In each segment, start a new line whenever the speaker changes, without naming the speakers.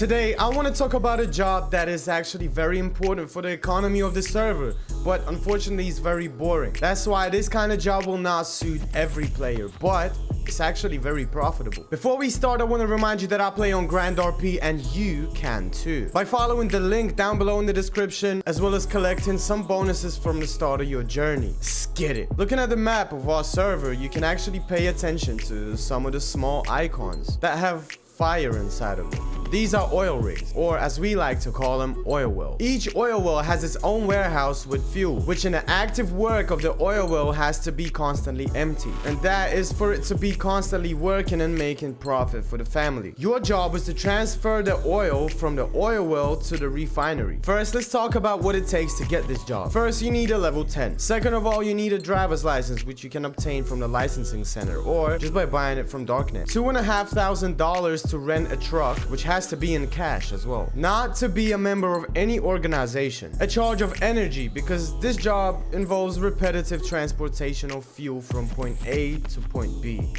Today, I want to talk about a job that is actually very important for the economy of the server, but unfortunately is very boring. That's why this kind of job will not suit every player, but it's actually very profitable. Before we start, I want to remind you that I play on Grand RP and you can too, by following the link down below in the description, as well as collecting some bonuses from the start of your journey. Let's get it. Looking at the map of our server, you can actually pay attention to some of the small icons that have fire inside of them. These are oil rigs, or as we like to call them, oil wells. Each oil well has its own warehouse with fuel, which in the active work of the oil well has to be constantly empty. And that is for it to be constantly working and making profit for the family. Your job is to transfer the oil from the oil well to the refinery. First, let's talk about what it takes to get this job. First, you need a level 10. Second of all, you need a driver's license, which you can obtain from the licensing center or just by buying it from Darknet. $2,500 to rent a truck, which has to be in cash as well. Not to be a member of any organization. A charge of energy, because this job involves repetitive transportation of fuel from point A to point B.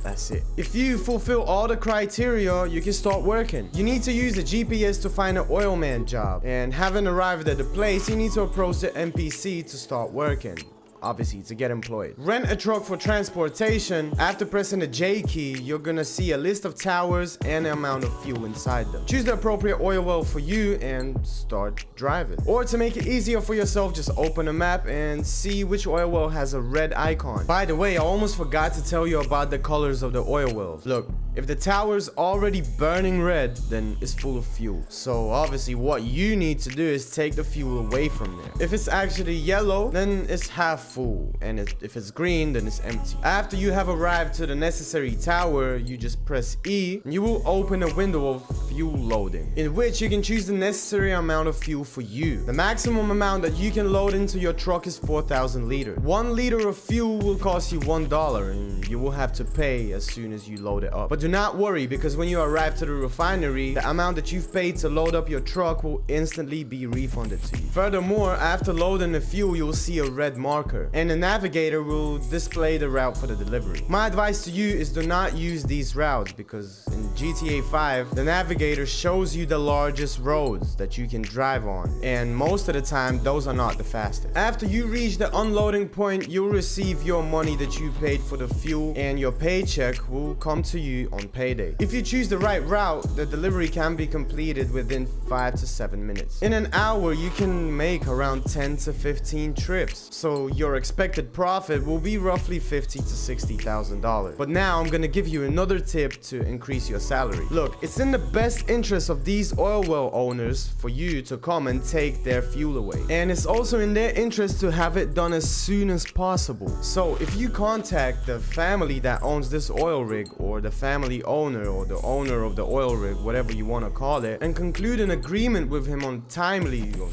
That's it. If you fulfill all the criteria, you can start working. You need to use the GPS to find an oil man job, and having arrived at the place, you need to approach the NPC to start working. Obviously, to get employed. Rent a truck for transportation. After pressing the J key, you're gonna see a list of towers and the amount of fuel inside them. Choose the appropriate oil well for you and start driving. Or to make it easier for yourself, just open a map and see which oil well has a red icon. By the way, I almost forgot to tell you about the colors of the oil wells. Look, if the tower's already burning red, then it's full of fuel. So obviously what you need to do is take the fuel away from there. If it's actually yellow, then it's half full, and if it's green, then it's empty. After you have arrived to the necessary tower, you just press E and you will open a window of fuel loading, in which you can choose the necessary amount of fuel for you. The maximum amount that you can load into your truck is 4,000 liters. 1 liter of fuel will cost you $1, and you will have to pay as soon as you load it up. But do not worry, because when you arrive to the refinery, the amount that you've paid to load up your truck will instantly be refunded to you. Furthermore, after loading the fuel, you will see a red marker, and the navigator will display the route for the delivery. My advice to you is do not use these routes, because in GTA 5, the navigator shows you the largest roads that you can drive on, and most of the time, those are not the fastest. After you reach the unloading point, you'll receive your money that you paid for the fuel, and your paycheck will come to you on payday. If you choose the right route, the delivery can be completed within 5 to 7 minutes. In an hour, you can make around 10 to 15 trips, so your expected profit will be roughly $50,000 to $60,000. But now I'm gonna give you another tip to increase your salary. Look, it's in the best interest of these oil well owners for you to come and take their fuel away, and it's also in their interest to have it done as soon as possible. So if you contact the family that owns this oil rig, or the family owner, or the owner of the oil rig, whatever you want to call it, and conclude an agreement with him on timely or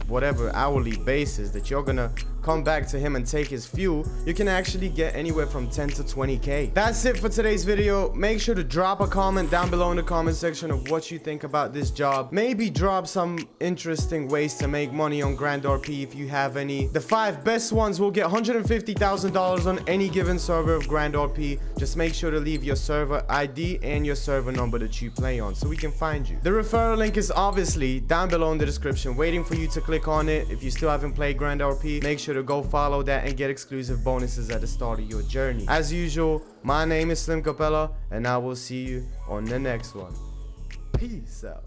whatever hourly basis that you're gonna come back to him and take his fuel, you can actually get anywhere from 10 to 20K. That's it for today's video. Make sure to drop a comment down below in the comment section of what you think about this job. Maybe drop some interesting ways to make money on Grand RP if you have any. The 5 best ones will get $150,000 on any given server of Grand RP. Just make sure to leave your server ID and your server number that you play on so we can find you. The referral link is obviously down below in the description, waiting for you to click on it. If you still haven't played Grand RP, make sure to go follow that and get exclusive bonuses at the start of your journey. As usual, my name is Slim Capella, and I will see you on the next one. Peace out.